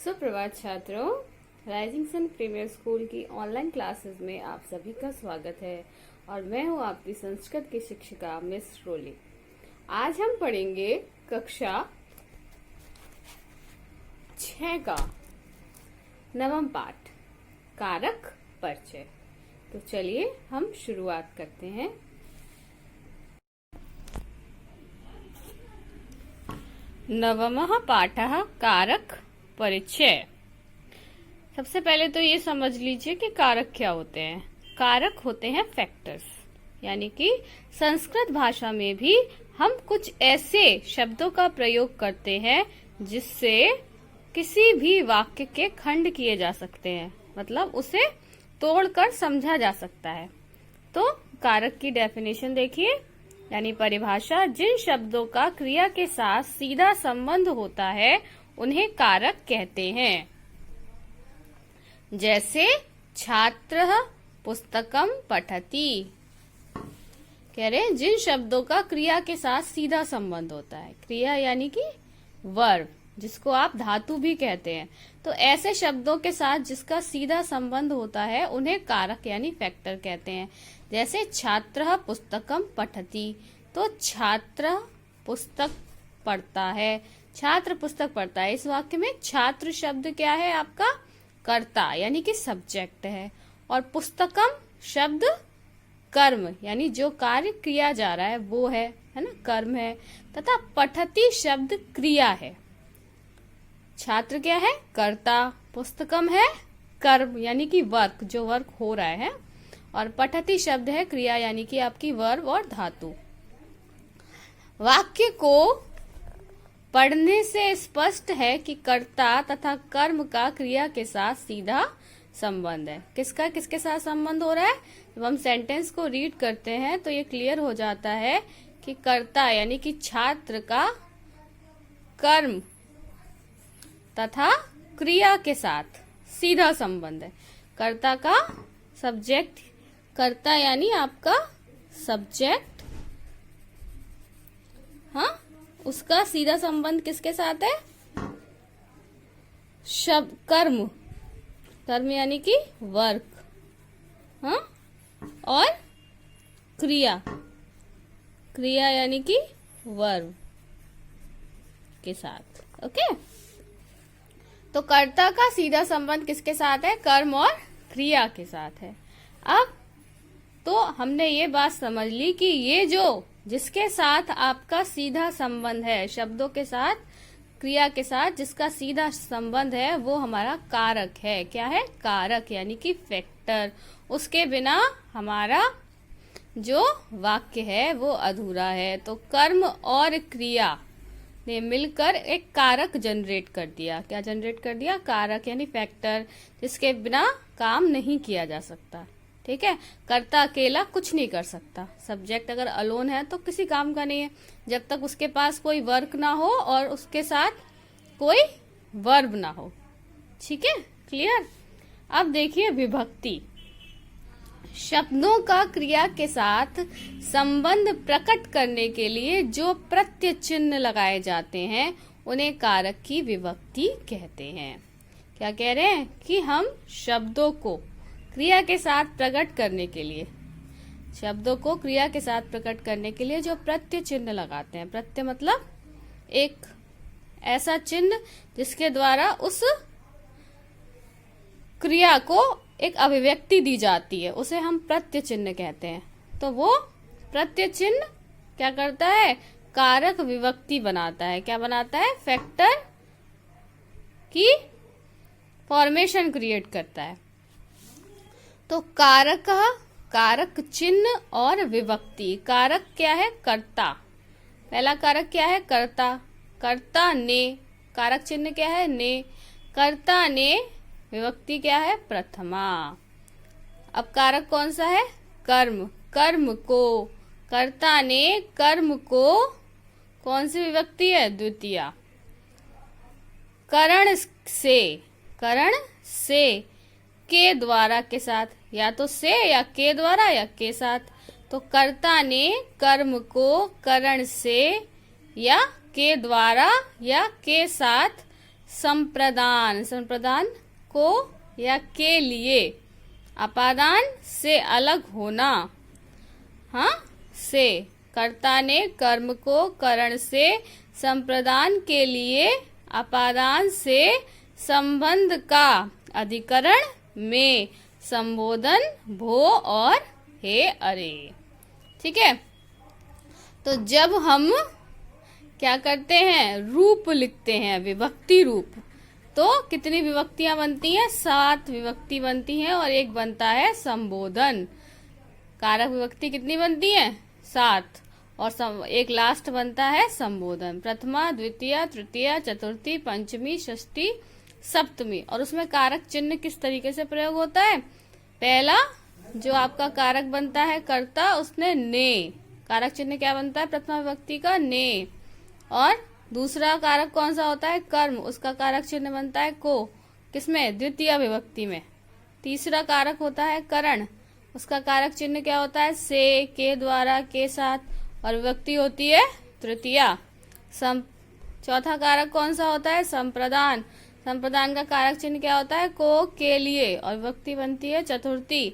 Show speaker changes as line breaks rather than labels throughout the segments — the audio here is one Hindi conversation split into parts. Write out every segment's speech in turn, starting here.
सुप्रभात छात्रों, राइजिंग सन प्रीमियर स्कूल की ऑनलाइन क्लासेस में आप सभी का स्वागत है और मैं हूं आपकी संस्कृत की शिक्षिका मिस रोली। आज हम पढ़ेंगे कक्षा 6 का नवम पाठ कारक परिचय। तो चलिए हम शुरुआत करते हैं। नवमः पाठः कारक परिचय। सबसे पहले तो ये समझ लीजिए कि कारक क्या होते हैं। कारक होते हैं फैक्टर्स, यानी कि संस्कृत भाषा में भी हम कुछ ऐसे शब्दों का प्रयोग करते हैं जिससे किसी भी वाक्य के खंड किए जा सकते हैं, मतलब उसे तोड़कर समझा जा सकता है। तो कारक की डेफिनेशन देखिए, यानी परिभाषा। जिन शब्दों का क्रिया के साथ सीधा संबंध होता है उन्हें कारक कहते हैं। जैसे छात्रः पुस्तकम पठति, कह रहे हैं जिन शब्दों का क्रिया के साथ सीधा संबंध होता है। क्रिया यानी कि वर्ब, जिसको आप धातु भी कहते हैं। तो ऐसे शब्दों के साथ जिसका सीधा संबंध होता है उन्हें कारक यानी फैक्टर कहते हैं। जैसे छात्रः पुस्तकम पठति, तो छात्र पुस्तक पढ़ता है, छात्र पुस्तक पढ़ता है। इस वाक्य में छात्र शब्द क्या है? आपका कर्ता यानी कि सब्जेक्ट है, और पुस्तकम शब्द कर्म यानी जो कार्य किया जा रहा है वो है ना, कर्म है। तथा पठति शब्द क्रिया है। छात्र क्या है? कर्ता, पुस्तकम है कर्म यानी कि वर्क, जो वर्क हो रहा है, और पठति शब्द है क्रिया यानी कि आपकी वर्ब और धातु। वाक्य को पढ़ने से स्पष्ट है कि कर्ता तथा कर्म का क्रिया के साथ सीधा संबंध है। किसका किसके साथ संबंध हो रहा है? जब हम सेंटेंस को रीड करते हैं तो ये क्लियर हो जाता है कि कर्ता यानी कि छात्र का कर्म तथा क्रिया के साथ सीधा संबंध है। कर्ता का सब्जेक्ट, कर्ता यानी आपका सब्जेक्ट, हाँ, उसका सीधा संबंध किसके साथ है? शब्द कर्म, कर्म यानी कि वर्क, हाँ, और क्रिया, क्रिया यानी कि वर्ब के साथ। ओके, तो कर्ता का सीधा संबंध किसके साथ है? कर्म और क्रिया के साथ है। अब तो हमने ये बात समझ ली कि ये जो जिसके साथ आपका सीधा संबंध है, शब्दों के साथ, क्रिया के साथ जिसका सीधा संबंध है, वो हमारा कारक है। क्या है? कारक यानी कि फैक्टर। उसके बिना हमारा जो वाक्य है वो अधूरा है। तो कर्म और क्रिया ने मिलकर एक कारक जनरेट कर दिया। क्या जनरेट कर दिया? कारक यानी फैक्टर, जिसके बिना काम नहीं किया जा सकता। ठीक है, कर्ता अकेला कुछ नहीं कर सकता। सब्जेक्ट अगर अलोन है तो किसी काम का नहीं है, जब तक उसके पास कोई वर्क ना हो और उसके साथ कोई वर्ब ना हो। ठीक है, क्लियर। अब देखिए विभक्ति। शब्दों का क्रिया के साथ संबंध प्रकट करने के लिए जो प्रत्यय चिन्ह लगाए जाते हैं उन्हें कारक की विभक्ति कहते हैं। क्या कह रहे हैं? कि हम शब्दों को क्रिया के साथ प्रकट करने के लिए, शब्दों को क्रिया के साथ प्रकट करने के लिए जो प्रत्यय चिन्ह लगाते हैं। प्रत्यय मतलब एक ऐसा चिन्ह जिसके द्वारा उस क्रिया को एक अभिव्यक्ति दी जाती है, उसे हम प्रत्यय चिन्ह कहते हैं। तो वो प्रत्यय चिन्ह क्या करता है? कारक विभक्ति बनाता है। क्या बनाता है? फैक्टर की फॉर्मेशन क्रिएट करता है। तो कारक, कारक चिन्ह और विभक्ति। कारक क्या है? कर्ता। पहला कारक क्या है? कर्ता। कर्ता ने, कारक चिन्ह क्या है? ने। कर्ता ने, विभक्ति क्या है? प्रथमा। अब कारक कौन सा है? कर्म। कर्म को, कर्ता ने कर्म को, कौन सी विभक्ति है? द्वितीया। करण से, करण से, के द्वारा के साथ, या तो से या के द्वारा या के साथ। तो कर्ता ने कर्म को करण से या के द्वारा या के साथ संप्रदान, संप्रदान को या के लिए, अपादान से अलग होना, हाँ, से, कर्ता ने कर्म को करण से संप्रदान के लिए अपादान से संबंध का अधिकरण में संबोधन भो और हे अरे। ठीक है, तो जब हम क्या करते हैं, रूप लिखते हैं, विभक्ति रूप, तो कितनी विभक्तियां बनती हैं, 7 विभक्ति बनती हैं और एक बनता है संबोधन। कारक विभक्ति कितनी बनती है, 7, और एक लास्ट बनता है संबोधन, प्रथमा, द्वितीय, तृतीय, चतुर्थी, पंचमी, षष्ठी, सप्तमी। और उसमें कारक चिन्ह किस तरीके से प्रयोग होता है, पहला जो आपका कारक बनता है कर्ता, उसने ने, कारक चिन्ह क्या बनता है प्रथमा विभक्ति का, ने। और दूसरा कारक कौन सा होता है, कर्म, उसका कारक चिन्ह बनता है को, किसमें, द्वितीय विभक्ति में। तीसरा कारक होता है करण, उसका कारक चिन्ह क्या होता है, से, के द्वारा, के साथ, और विभक्ति होती है तृतीया। चौथा कारक कौन सा होता है, संप्रदान, संप्रदान का कारक चिन्ह क्या होता है, को, के लिए, और विभक्ति बनती है चतुर्थी।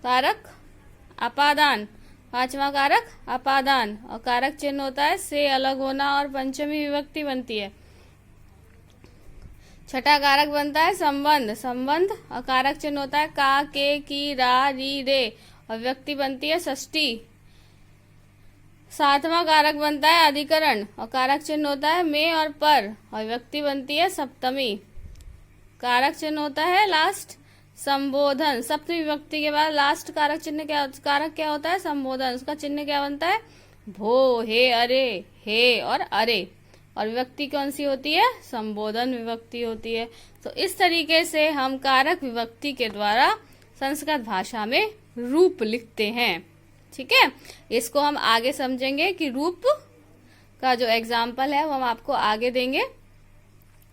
कारक अपादान, पांचवा कारक अपादान, और कारक चिन्ह होता है से अलग होना, और पंचमी विभक्ति बनती है। छठा कारक बनता है संबंध, संबंध, और कारक चिन्ह होता है का, के, की, रा, री, रे, और विभक्ति बनती है षष्ठी। सातवां कारक बनता है अधिकरण, और कारक चिन्ह होता है में और पर, और विभक्ति बनती है सप्तमी। कारक चिन्ह होता है लास्ट संबोधन, सप्तमी विभक्ति के बाद लास्ट कारक चिन्ह क्या, कारक क्या होता है, संबोधन, उसका चिन्ह क्या बनता है, भो, हे, अरे, हे और अरे, और विभक्ति कौन सी होती है, संबोधन विभक्ति होती है। तो इस तरीके से हम कारक विभक्ति के द्वारा संस्कृत भाषा में रूप लिखते हैं। ठीक है, इसको हम आगे समझेंगे कि रूप का जो एग्जाम्पल है वो हम आपको आगे देंगे,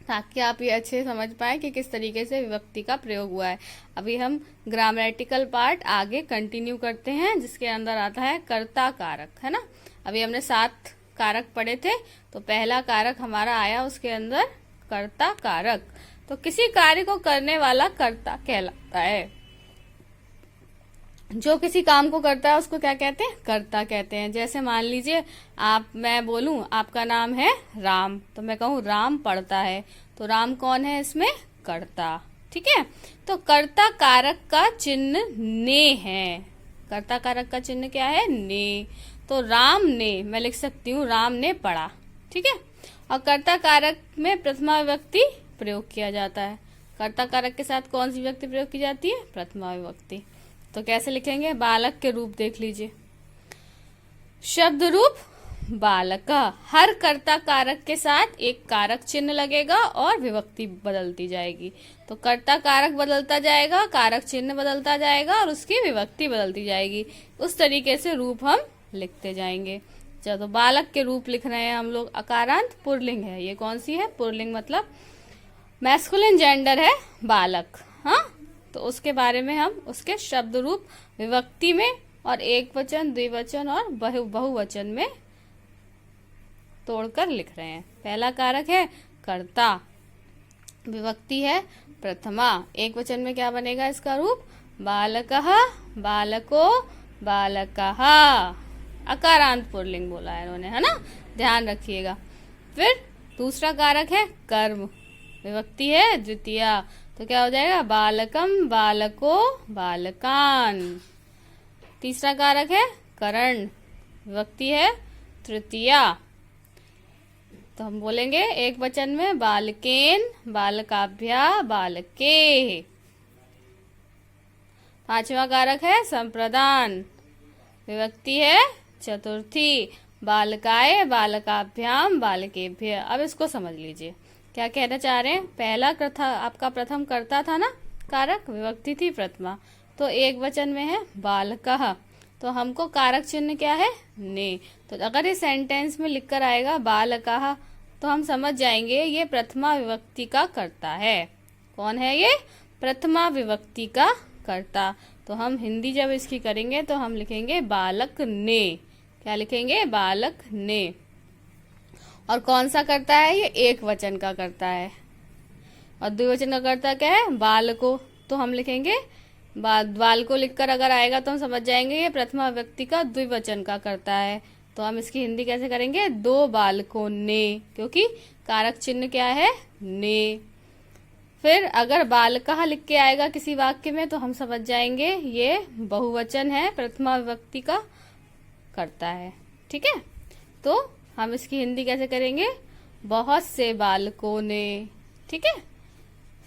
ताकि आप ये अच्छे समझ पाए कि किस तरीके से विभक्ति का प्रयोग हुआ है। अभी हम ग्रामेटिकल पार्ट आगे कंटिन्यू करते हैं, जिसके अंदर आता है कर्ता कारक, है ना। अभी हमने 7 कारक पढ़े थे, तो पहला कारक हमारा आया उसके अंदर कर्ता कारक। तो किसी कार्य को करने वाला कर्ता कहलाता है, जो किसी काम को करता है उसको क्या कहते हैं, कर्ता कहते हैं। जैसे मान लीजिए मैं बोलूं आपका नाम है राम, तो मैं कहूं राम पढ़ता है, तो राम कौन है इसमें, कर्ता। ठीक है, तो कर्ता कारक का चिन्ह ने है, कर्ता कारक का चिन्ह क्या है, ने। तो राम ने, मैं लिख सकती हूँ राम ने पढ़ा। ठीक है, और कर्ता कारक में प्रथमा विभक्ति प्रयोग किया जाता है। कर्ता कारक के साथ कौन सी विभक्ति प्रयोग की जाती है, प्रथमा विभक्ति। तो कैसे लिखेंगे, बालक के रूप देख लीजिए, शब्द रूप बालक, हर कर्ता कारक के साथ एक कारक चिन्ह लगेगा और विभक्ति बदलती जाएगी। तो कर्ता कारक बदलता जाएगा, कारक चिन्ह बदलता जाएगा और उसकी विभक्ति बदलती जाएगी। उस तरीके से रूप हम लिखते जाएंगे। चलो, तो बालक के रूप लिख रहे हैं हम लोग, अकारांत पुल्लिंग है, ये कौन सी है, पुल्लिंग मतलब मैस्कुलिन जेंडर है बालक। हाँ, तो उसके बारे में हम उसके शब्द रूप विभक्ति में और एक वचन, द्विवचन और बहुवचन में तोड़कर लिख रहे हैं। पहला कारक है कर्ता, विभक्ति है प्रथमा, एक वचन में क्या बनेगा इसका रूप, बालकः, बालको, बालकः। अकारांत पुल्लिंग बोला है इन्होंने, है ना, ध्यान रखिएगा। फिर दूसरा कारक है कर्म, विभक्ति है द्वितीया, तो क्या हो जाएगा, बालकम, बालको, बालकान। तीसरा कारक है करण, विभक्ति है तृतीया, तो हम बोलेंगे एक वचन में बालकेन, बालकाभ्या, बालके। पांचवा कारक है संप्रदान, विभक्ति है चतुर्थी, बालकाय, बालकाभ्याम, बालकेभ्य। अब इसको समझ लीजिए क्या कहना चाह रहे हैं। पहला आपका प्रथम कर्ता था ना कारक, विभक्ति थी प्रथमा, तो एक वचन में है बालकः, तो हमको कारक चिन्ह क्या है, ने। तो अगर ये सेंटेंस में लिखकर आएगा बालकः, तो हम समझ जाएंगे ये प्रथमा विभक्ति का कर्ता है। कौन है ये, प्रथमा विभक्ति का कर्ता। तो हम हिंदी जब इसकी करेंगे तो हम लिखेंगे बालक ने, क्या लिखेंगे, बालक ने। और कौन सा करता है, ये एक वचन का करता है, और द्विवचन का कर्ता क्या है, बालको। तो हम लिखेंगे बालको लिखकर अगर आएगा तो हम समझ जाएंगे ये प्रथमा व्यक्ति का द्विवचन का कर्ता है। तो हम इसकी हिंदी कैसे करेंगे, दो बालकों ने, क्योंकि कारक चिन्ह क्या है, ने। फिर अगर बालकः लिख के आएगा किसी वाक्य में तो हम समझ जाएंगे ये बहुवचन है, प्रथमा विभक्ति का करता है। ठीक है, तो हम इसकी हिंदी कैसे करेंगे, बहुत से बालकों ने। ठीक है,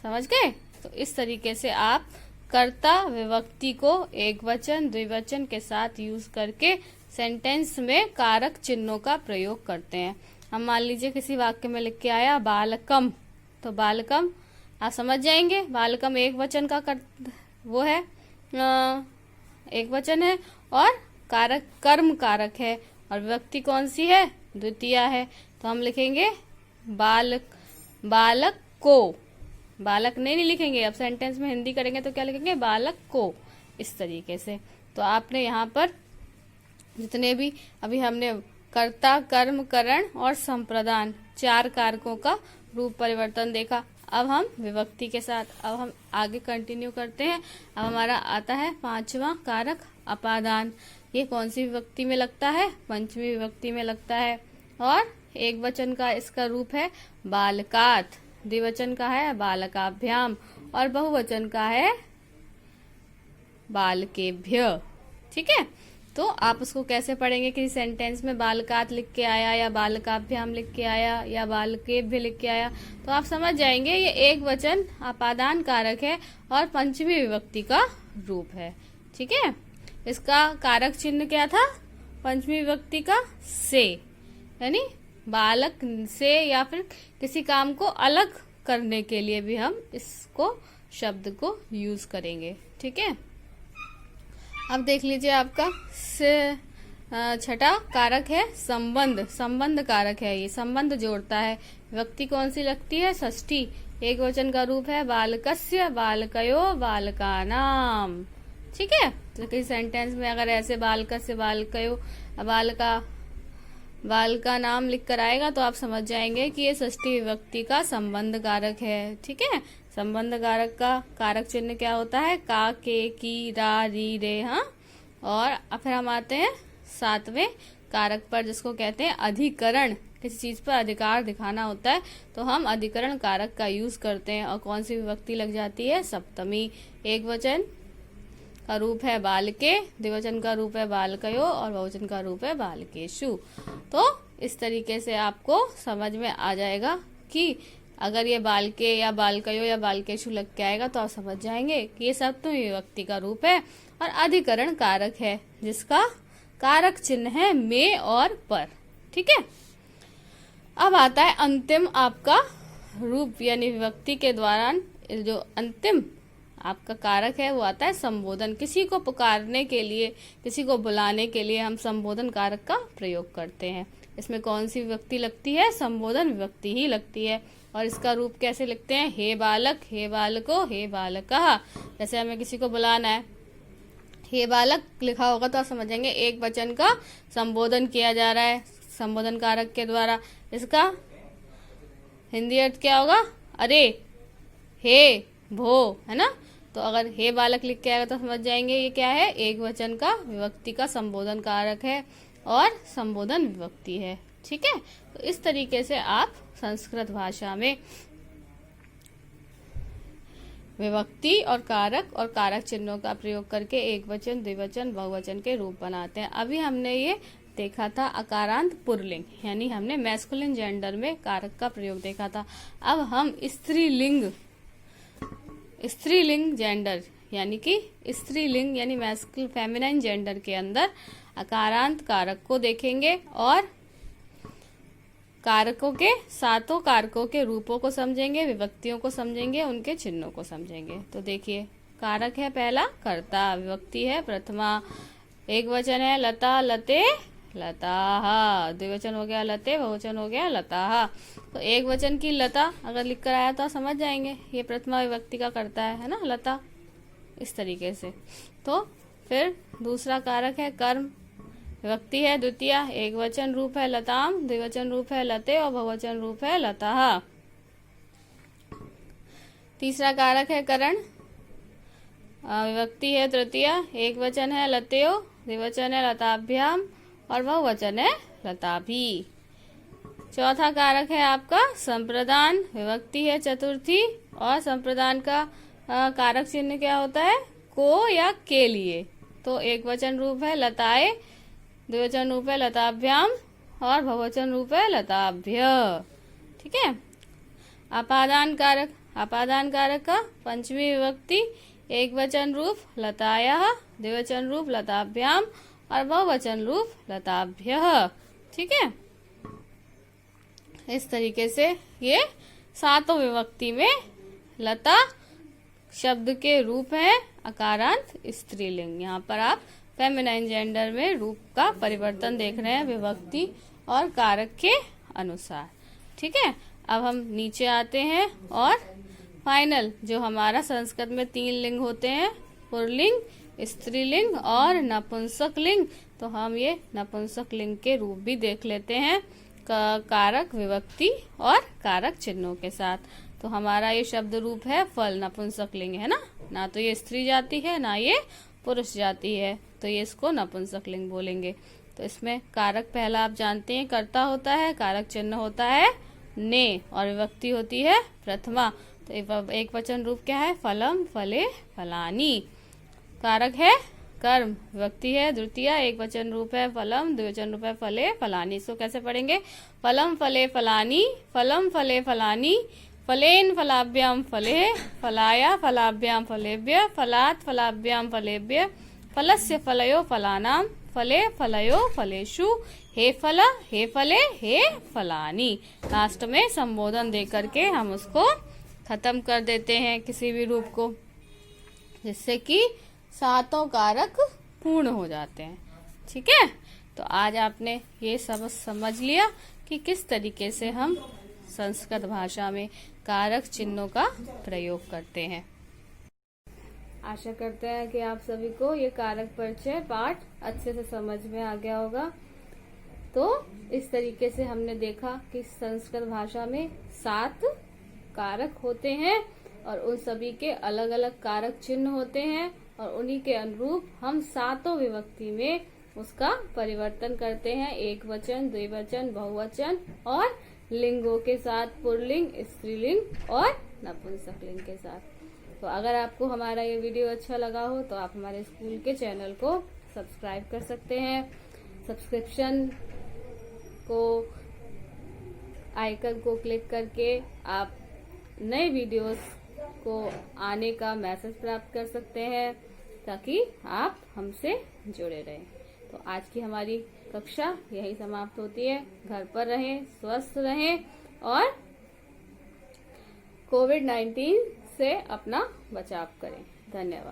समझ गए। तो इस तरीके से आप कर्ता विभक्ति को एक वचन द्विवचन के साथ यूज करके सेंटेंस में कारक चिन्हों का प्रयोग करते हैं। हम मान लीजिए किसी वाक्य में लिख के आया बालकम, तो बालकम आप समझ जाएंगे बालकम एक वचन का वो है, एक वचन है और कारक कर्म कारक है और विभक्ति कौन सी है, द्वितीय है। तो हम लिखेंगे बालक को, बालक नहीं लिखेंगे। अब सेंटेंस में हिंदी करेंगे तो क्या लिखेंगे, बालक को, इस तरीके से। तो आपने यहाँ पर जितने भी अभी हमने कर्ता कर्म करण और संप्रदान चार कारकों का रूप परिवर्तन देखा। अब हम विभक्ति के साथ अब हम आगे कंटिन्यू करते हैं। अब हमारा आता है पांचवा कारक अपादान। ये कौन सी विभक्ति में लगता है, पंचमी विभक्ति में लगता है और एक वचन का इसका रूप है बालकात, द्विवचन का है बालकाभ्याम और बहुवचन का है बालकेभ्य। ठीक है, तो आप उसको कैसे पढ़ेंगे, किसी सेंटेंस में बालकात लिख के आया या बालकाभ्याम लिख के आया या बालकेभ्य लिख के आया तो आप समझ जाएंगे ये एक वचन अपादान कारक है और पंचमी विभक्ति का रूप है। ठीक है, इसका कारक चिन्ह क्या था, पंचमी विभक्ति का से, यानी बालक से या फिर किसी काम को अलग करने के लिए भी हम इसको शब्द को यूज करेंगे। ठीक है, अब देख लीजिए आपका छठा कारक है संबंध। संबंध कारक है, ये संबंध जोड़ता है। विभक्ति कौन सी लगती है, षष्ठी। एक वचन का रूप है बालकस्य बालकयो बालकानाम। ठीक है, तो किसी सेंटेंस में अगर ऐसे बालकस्य बालकयो बालका नाम लिख कर आएगा तो आप समझ जाएंगे कि ये षष्ठी विभक्ति का संबंध कारक है। ठीक है, संबंध कारक का कारक चिन्ह क्या होता है, का, के, की, रा, री, रे। हाँ, और फिर हम आते हैं सातवें कारक पर जिसको कहते हैं अधिकरण। किसी चीज पर अधिकार दिखाना होता है तो हम अधिकरण कारक का यूज करते हैं। और कौन सी विभक्ति लग जाती है, सप्तमी। एक वचन का रूप है बालके, द्विवचन का रूप है बालकयो और बहुवचन का रूप है बालकेषु। तो इस तरीके से आपको समझ में आ जाएगा कि अगर ये बालके या बालकयो या बालकेषु लग के आएगा तो आप समझ जाएंगे कि ये सप्तमी विभक्ति का रूप है और अधिकरण कारक है जिसका कारक चिन्ह है में और पर। ठीक है, अब आता है अंतिम आपका रूप यानी विभक्ति के दौरान जो अंतिम आपका कारक है वो आता है संबोधन। किसी को पुकारने के लिए, किसी को बुलाने के लिए हम संबोधन कारक का प्रयोग करते हैं। इसमें कौन सी विभक्ति लगती है, संबोधन विभक्ति ही लगती है। और इसका रूप कैसे लिखते हैं, हे बालक, हे बालको, हे बालकः। जैसे हमें किसी को बुलाना है, हे बालक लिखा होगा तो आप समझेंगे एक वचन का संबोधन किया जा रहा है संबोधन कारक के द्वारा। इसका हिंदी अर्थ क्या होगा, अरे, हे, भो, है ना। तो अगर हे बालक लिख के आएगा तो समझ जाएंगे ये क्या है, एक वचन का विभक्ति का संबोधन कारक है और संबोधन विभक्ति है। ठीक है, तो इस तरीके से आप संस्कृत भाषा में विभक्ति और कारक चिन्हों का प्रयोग करके एक वचन द्विवचन बहुवचन के रूप बनाते हैं। अभी हमने ये देखा था अकारांत पुल्लिंग, यानी हमने मैस्कुलिन जेंडर में कारक का प्रयोग देखा था। अब हम स्त्रीलिंग जेंडर यानी कि स्त्रीलिंग यानी मैस्कुलिन फेमिनाइन जेंडर के अंदर अकारांत कारक को देखेंगे और कारकों के सातों कारकों के रूपों को समझेंगे, विभक्तियों को समझेंगे, उनके चिन्हों को समझेंगे। तो देखिए, कारक है पहला कर्ता, विभक्ति है प्रथमा, एक वचन है लता लते लताः, द्विवचन हो गया लते, बहुवचन हो गया लताः। तो एक वचन की लता अगर लिख कर आया तो समझ जाएंगे ये प्रथमा विभक्ति का कर्ता है ना, लता, इस तरीके से। तो फिर दूसरा कारक है कर्म, विभक्ति है द्वितीय, एक वचन रूप है लताम, द्विवचन रूप है लते और बहुवचन रूप है लताः। तीसरा कारक है करण, विभक्ति है तृतीया, एक वचन है लतयो, द्विवचन है लताभ्याम और बहुवचन है लताभि। चौथा कारक है आपका संप्रदान, विभक्ति है चतुर्थी और संप्रदान का कारक चिन्ह क्या होता है, को या के लिए। तो एक वचन रूप है लताए, द्विवचन रूप है लताभ्याम और बहुवचन रूप है लताभ्य। ठीक है। अपादान कारक, अपादान कारक का पंचमी विभक्ति, एक वचन रूप लतायः, द्विवचन रूप लताभ्याम और बहुवचन रूप लताभ्यः। ठीक है। इस तरीके से ये सातों विभक्ति में लता शब्द के रूप है अकारांत स्त्रीलिंग। यहाँ पर आप फेमिनाइन जेंडर में रूप का परिवर्तन देख रहे हैं विभक्ति और कारक के अनुसार। ठीक है। अब हम नीचे आते हैं और फाइनल जो हमारा संस्कृत में 3 लिंग होते हैं, पुल्लिंग, स्त्रीलिंग और नपुंसक लिंग। तो हम ये नपुंसक लिंग के रूप भी देख लेते हैं कारक, विभक्ति और कारक चिन्हों के साथ। तो हमारा ये शब्द रूप है फल, नपुंसक लिंग है ना तो ये स्त्री जाति है ना ये पुरुष जाति है, तो ये इसको नपुंसक लिंग बोलेंगे। तो इसमें कारक पहला आप जानते हैं कर्ता होता है, कारक चिन्ह होता है ने और विभक्ति होती है प्रथमा। तो एक वचन रूप क्या है, फलम, फले, फलानी। कारक है कर्म, विभक्ति है द्वितीया, एक वचन रूप है फलम, द्विवचन रूप है फले, फलानी। इसको कैसे पढ़ेंगे, फलम फले फलानी, फलम फले फलानी, फलेन फलाभ्याम फले, फलाया फलाभ्याम फलेभ्य, फलात् फलाभ्याम फलेभ्य, फलस्य फलयो फलानाम, फले फलयो फलेषु, हे फल, हे फले, हे फलानी। लास्ट में संबोधन दे करके हम उसको खत्म कर देते हैं किसी भी रूप को, जिससे कि सातों कारक पूर्ण हो जाते हैं। ठीक है। तो आज आपने ये सब समझ लिया कि किस तरीके से हम संस्कृत भाषा में कारक चिन्हों का प्रयोग करते हैं। आशा करते हैं कि आप सभी को ये कारक परिचय पाठ अच्छे से समझ में आ गया होगा। तो इस तरीके से हमने देखा कि संस्कृत भाषा में 7 कारक होते हैं और उन सभी के अलग अलग कारक चिन्ह होते हैं और उन्हीं के अनुरूप हम सातों विभक्ति में उसका परिवर्तन करते हैं, एक वचन, द्विवचन, बहुवचन और लिंगों के साथ, पुल्लिंग, स्त्रीलिंग और नपुंसक लिंग के साथ। तो अगर आपको हमारा ये वीडियो अच्छा लगा हो तो आप हमारे स्कूल के चैनल को सब्सक्राइब कर सकते हैं। सब्सक्रिप्शन को आइकन को क्लिक करके आप नए वीडियोस को आने का मैसेज प्राप्त कर सकते हैं ताकि आप हमसे जुड़े रहें। तो आज की हमारी कक्षा यही समाप्त होती है। घर पर रहें, स्वस्थ रहें और कोविड-19 से अपना बचाव करें। धन्यवाद।